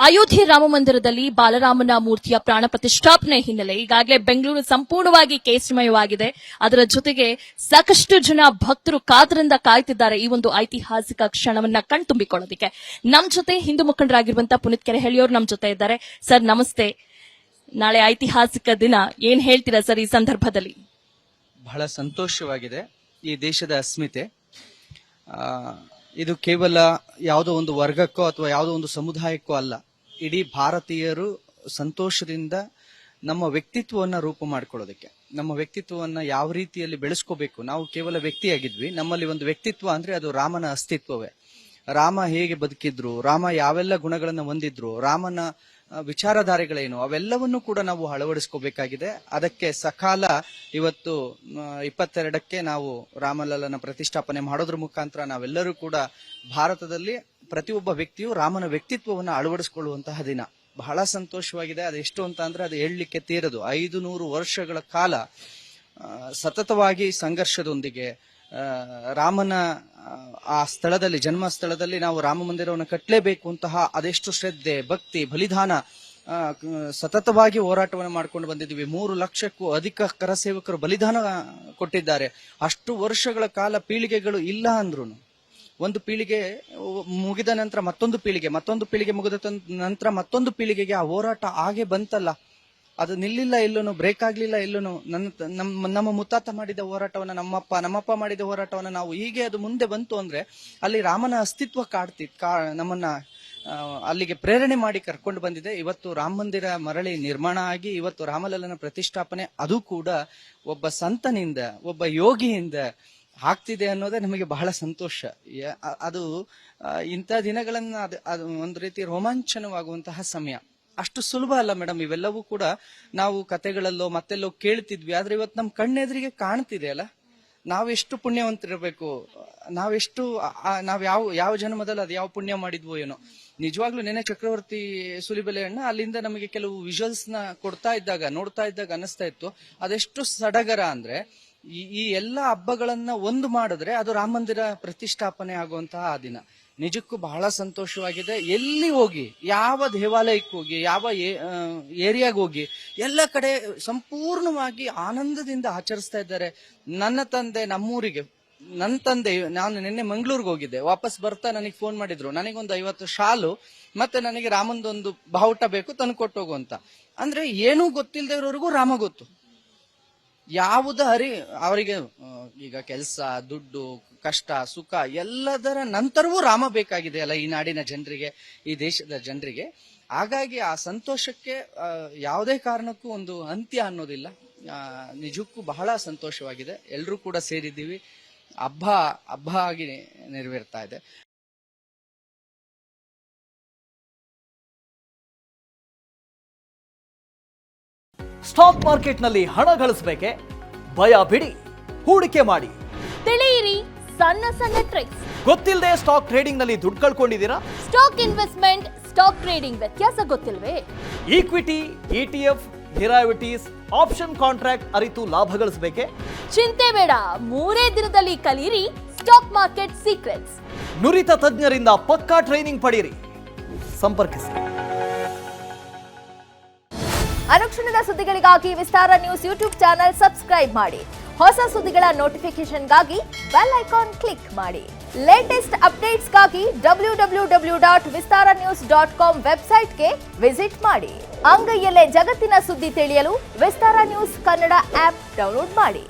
ಅಯೋಧ್ಯೆ ರಾಮ ಮಂದಿರದಲ್ಲಿ ಬಾಲರಾಮನ ಮೂರ್ತಿಯ ಪ್ರಾಣ ಪ್ರತಿಷ್ಠಾಪನೆ ಹಿನ್ನೆಲೆ ಈಗಾಗಲೇ ಬೆಂಗಳೂರು ಸಂಪೂರ್ಣವಾಗಿ ಕೇಸರಿಮಯವಾಗಿದೆ. ಅದರ ಜೊತೆಗೆ ಸಾಕಷ್ಟು ಜನ ಭಕ್ತರು ಕಾತರದಿಂದ ಕಾಯ್ತಿದ್ದಾರೆ ಈ ಒಂದು ಐತಿಹಾಸಿಕ ಕ್ಷಣವನ್ನ ಕಣ್ತುಂಬಿಕೊಳ್ಳೋದಕ್ಕೆ. ನಮ್ ಜೊತೆ ಹಿಂದೂ ಮುಖಂಡರಾಗಿರುವಂತಹ ಪುನೀತ್ ಕೆರೆಹಳ್ಳಿಯವರು ನಮ್ ಜೊತೆ ಇದ್ದಾರೆ. ಸರ್ ನಮಸ್ತೆ. ನಾಳೆ ಐತಿಹಾಸಿಕ ದಿನ, ಏನ್ ಹೇಳ್ತೀರಾ ಸರ್ ಈ ಸಂದರ್ಭದಲ್ಲಿ? ಬಹಳ ಸಂತೋಷವಾಗಿದೆ. ಈ ದೇಶದ ಅಸ್ಮಿತೆ ಇದು ಕೇವಲ ಯಾವುದೋ ಒಂದು ವರ್ಗಕ್ಕೋ ಅಥವಾ ಯಾವುದೋ ಒಂದು ಸಮುದಾಯಕ್ಕೋ ಅಲ್ಲ. ಇಡೀ ಭಾರತೀಯರು ಸಂತೋಷದಿಂದ ನಮ್ಮ ವ್ಯಕ್ತಿತ್ವವನ್ನ ರೂಪು ಮಾಡ್ಕೊಳ್ಳೋದಕ್ಕೆ, ನಮ್ಮ ವ್ಯಕ್ತಿತ್ವವನ್ನ ಯಾವ ರೀತಿಯಲ್ಲಿ ಬೆಳೆಸ್ಕೋಬೇಕು. ನಾವು ಕೇವಲ ವ್ಯಕ್ತಿಯಾಗಿದ್ವಿ, ನಮ್ಮಲ್ಲಿ ಒಂದು ವ್ಯಕ್ತಿತ್ವ ಅಂದ್ರೆ ಅದು ರಾಮನ ಅಸ್ತಿತ್ವವೇ. ರಾಮ ಹೇಗೆ ಬದುಕಿದ್ರು, ರಾಮ ಯಾವೆಲ್ಲ ಗುಣಗಳನ್ನ ಹೊಂದಿದ್ರು, ರಾಮನ ವಿಚಾರಧಾರೆಗಳೇನು, ಅವೆಲ್ಲವನ್ನು ಕೂಡ ನಾವು ಅಳವಡಿಸ್ಕೋಬೇಕಾಗಿದೆ. ಅದಕ್ಕೆ ಸಕಾಲ ಇವತ್ತು 22ಕ್ಕೆ ನಾವು ರಾಮಲಲ್ಲನ ಪ್ರತಿಷ್ಠಾಪನೆ ಮಾಡೋದ್ರ ಮುಖಾಂತರ ನಾವೆಲ್ಲರೂ ಕೂಡ ಭಾರತದಲ್ಲಿ ಪ್ರತಿಯೊಬ್ಬ ವ್ಯಕ್ತಿಯು ರಾಮನ ವ್ಯಕ್ತಿತ್ವವನ್ನು ಅಳವಡಿಸಿಕೊಳ್ಳುವಂತಹ ದಿನ. ಬಹಳ ಸಂತೋಷವಾಗಿದೆ. ಅದೆಷ್ಟು ಅಂತ ಅಂದ್ರೆ ಅದು ಹೇಳಲಿಕ್ಕೆ ತೀರದು. 500 ವರ್ಷಗಳ ಕಾಲ ಸತತವಾಗಿ ಸಂಘರ್ಷದೊಂದಿಗೆ ರಾಮನ ಆ ಸ್ಥಳದಲ್ಲಿ, ಜನ್ಮ ಸ್ಥಳದಲ್ಲಿ ನಾವು ರಾಮ ಮಂದಿರವನ್ನು ಕಟ್ಟಲೇಬೇಕು ಅಂತಹ ಅದೆಷ್ಟು ಶ್ರದ್ಧೆ, ಭಕ್ತಿ, ಬಲಿದಾನ, ಸತತವಾಗಿ ಹೋರಾಟವನ್ನು ಮಾಡ್ಕೊಂಡು ಬಂದಿದ್ದೀವಿ. 3 ಲಕ್ಷಕ್ಕೂ ಅಧಿಕ ಕರಸೇವಕರು ಬಲಿದಾನ ಕೊಟ್ಟಿದ್ದಾರೆ. ಅಷ್ಟು ವರ್ಷಗಳ ಕಾಲ ಪೀಳಿಗೆಗಳು ಇಲ್ಲ ಅಂದ್ರು, ಒಂದು ಪೀಳಿಗೆ ಮುಗಿದ ನಂತರ ಮತ್ತೊಂದು ಪೀಳಿಗೆ ಮುಗಿದ ನಂತರ ಮತ್ತೊಂದು ಪೀಳಿಗೆಗೆ ಆ ಹೋರಾಟ ಹಾಗೆ ಬಂತಲ್ಲ, ಅದು ನಿಲ್ಲಿಲ್ಲ, ಎಲ್ಲೂನು ಬ್ರೇಕ್ ಆಗ್ಲಿಲ್ಲ, ಎಲ್ಲೂನು. ನಮ್ಮ ಮುತ್ತಾತ ಮಾಡಿದ ಹೋರಾಟವನ್ನ, ನಮ್ಮಪ್ಪ ಮಾಡಿದ ಹೋರಾಟವನ್ನ ನಾವು ಹೀಗೆ ಅದು ಮುಂದೆ ಬಂತು ಅಂದ್ರೆ ಅಲ್ಲಿ ರಾಮನ ಅಸ್ತಿತ್ವ ನಮ್ಮನ್ನ ಅಲ್ಲಿಗೆ ಪ್ರೇರಣೆ ಮಾಡಿ ಕರ್ಕೊಂಡು ಬಂದಿದೆ. ಇವತ್ತು ರಾಮ ಮಂದಿರ ಮರಳಿ ನಿರ್ಮಾಣ ಆಗಿ ಇವತ್ತು ರಾಮಲಲ್ಲನ ಪ್ರತಿಷ್ಠಾಪನೆ, ಅದು ಕೂಡ ಒಬ್ಬ ಸಂತನಿಂದ, ಒಬ್ಬ ಯೋಗಿಯಿಂದ ಆಗ್ತಿದೆ ಅನ್ನೋದೇ ನಮಗೆ ಬಹಳ ಸಂತೋಷ. ಅದು ಇಂಥ ದಿನಗಳನ್ನ ಅದು ಒಂದು ರೀತಿ ರೋಮಾಂಚನವಾಗುವಂತಹ ಸಮಯ. ಅಷ್ಟು ಸುಲಭ ಅಲ್ಲ ಮೇಡಮ್. ಇವೆಲ್ಲವೂ ಕೂಡ ನಾವು ಕತೆಗಳಲ್ಲೋ ಮತ್ತೆಲ್ಲೋ ಕೇಳ್ತಿದ್ವಿ, ಆದ್ರೆ ಇವತ್ತು ನಮ್ ಕಣ್ಣೆದುರಿಗೆ ಕಾಣ್ತಿದೆ ಅಲ್ಲ. ನಾವೆಷ್ಟು ಪುಣ್ಯವಂತರಿರ್ಬೇಕು, ನಾವ್ ಯಾವ ಜನ್ಮದಲ್ಲಿ ಅದು ಯಾವ ಪುಣ್ಯ ಮಾಡಿದ್ವೋ ಏನೋ. ನಿಜವಾಗ್ಲೂ ನೆನೆ ಚಕ್ರವರ್ತಿ ಸುಲಿಬೆಲೆ ಅಣ್ಣ ಅಲ್ಲಿಂದ ನಮಗೆ ಕೆಲವು ವಿಜುವಲ್ಸ್ ನ ನೋಡ್ತಾ ಇದ್ದಾಗ ಅನಿಸ್ತಾ ಇತ್ತು, ಅದೆಷ್ಟು ಸಡಗರ ಅಂದ್ರೆ ಈ ಎಲ್ಲಾ ಹಬ್ಬಗಳನ್ನ ಒಂದು ಮಾಡಿದ್ರೆ ಅದು ರಾಮ ಮಂದಿರ ಪ್ರತಿಷ್ಠಾಪನೆ ಆಗುವಂತಹ ಆ ದಿನ. ನಿಜಕ್ಕೂ ಬಹಳ ಸಂತೋಷವಾಗಿದೆ. ಎಲ್ಲಿ ಹೋಗಿ, ಯಾವ ದೇವಾಲಯಕ್ಕೆ ಹೋಗಿ, ಯಾವ ಏರಿಯಾಗ ಹೋಗಿ, ಎಲ್ಲ ಕಡೆ ಸಂಪೂರ್ಣವಾಗಿ ಆನಂದದಿಂದ ಆಚರಿಸ್ತಾ ಇದ್ದಾರೆ. ನನ್ನ ತಂದೆ ನಮ್ಮೂರಿಗೆ, ನಾನು ನಿನ್ನೆ ಮಂಗಳೂರಿಗೆ ಹೋಗಿದ್ದೆ, ವಾಪಸ್ ಬರ್ತಾ ನನಗೆ ಫೋನ್ ಮಾಡಿದ್ರು, ನನಗೊಂದು 50 ಶಾಲು ಮತ್ತೆ ನನಗೆ ರಾಮಂದೊಂದು ಬಾವುಟ ಬೇಕು, ತಂದು ಕೊಟ್ಟೋಗು ಅಂತ. ಅಂದ್ರೆ ಏನೂ ಗೊತ್ತಿಲ್ಲದೆ ಇರೋರಿಗೂ ರಾಮ ಗೊತ್ತು. ಯಾವುದ ಅವರಿಗೆ ಈಗ ಕೆಲಸ, ದುಡ್ಡು, ಕಷ್ಟ, ಸುಖ ಎಲ್ಲದರ ನಂತರವೂ ರಾಮ ಬೇಕಾಗಿದೆ ಅಲ್ಲ ಈ ನಾಡಿನ ಜನರಿಗೆ, ಈ ದೇಶದ ಜನರಿಗೆ. ಹಾಗಾಗಿ ಆ ಸಂತೋಷಕ್ಕೆ ಯಾವುದೇ ಕಾರಣಕ್ಕೂ ಒಂದು ಅಂತ್ಯ ಅನ್ನೋದಿಲ್ಲ. ನಿಜಕ್ಕೂ ಬಹಳ ಸಂತೋಷವಾಗಿದೆ. ಎಲ್ಲರೂ ಕೂಡ ಸೇರಿದ್ದೀವಿ. ಹಬ್ಬ ಆಗಿ ನೆರವೇರ್ತಾ ಇದೆ. ಸ್ಟಾಕ್ ಮಾರ್ಕೆಟ್ನಲ್ಲಿ ಹಣ ಗಳಿಸಬೇಕೆ? ಭಯ ಬಿಡಿ, ಹೂಡಿಕೆ ಮಾಡಿ. ತಿಳಿಯಿರಿ ಸಣ್ಣ ಸಣ್ಣ ಟ್ರಿಕ್ಸ್. ಗೊತ್ತಿಲ್ಲದೆ ಸ್ಟಾಕ್ ಟ್ರೇಡಿಂಗ್ ನಲ್ಲಿ ದುಡ್ಡು ಕಳ್ಕೊಂಡಿದ್ದೀರಾ? ಸ್ಟಾಕ್ ಇನ್ವೆಸ್ಟ್ಮೆಂಟ್, ಸ್ಟಾಕ್ ಟ್ರೇಡಿಂಗ್ ವ್ಯತ್ಯಾಸ ಗೊತ್ತಿಲ್ವೇ? Equity, ETF, derivatives, option contract ಅರಿತು ಲಾಭ ಗಳಿಸಬೇಕೆ? ಚಿಂತೆ ಬೇಡ, 3 ದಿನದಲ್ಲಿ ಕಲಿಯಿರಿ ಸ್ಟಾಕ್ ಮಾರ್ಕೆಟ್ ಸೀಕ್ರೆಟ್ಸ್. ನುರಿತ ತಜ್ಞರಿಂದ ಪಕ್ಕಾ ಟ್ರೈನಿಂಗ್ ಪಡೆಯಿರಿ. ಸಂಪರ್ಕಿಸಿ. ಅನುಕ್ಷಣದ ಸುದ್ದಿಗಳಿಗಾಗಿ ವಿಸ್ತಾರ ನ್ಯೂಸ್ ಯೂಟ್ಯೂಬ್ ಚಾನೆಲ್ ಸಬ್ಸ್ಕ್ರೈಬ್ ಮಾಡಿ. ಹೊಸ ಸುದ್ದಿಗಳ ನೋಟಿಫಿಕೇಶನ್ಗಾಗಿ ಬೆಲ್ ಐಕಾನ್ ಕ್ಲಿಕ್ ಮಾಡಿ. ಲೇಟೆಸ್ಟ್ ಅಪ್ಡೇಟ್ಸ್ಗಾಗಿ www.vistaranews.com ವೆಬ್ಸೈಟ್ಗೆ ವಿಸಿಟ್ ಮಾಡಿ. ಅಂಗೈಯಲ್ಲೇ ಜಗತ್ತಿನ ಸುದ್ದಿ ತಿಳಿಯಲು ವಿಸ್ತಾರ ನ್ಯೂಸ್ ಕನ್ನಡ ಆಪ್ ಡೌನ್ಲೋಡ್ ಮಾಡಿ.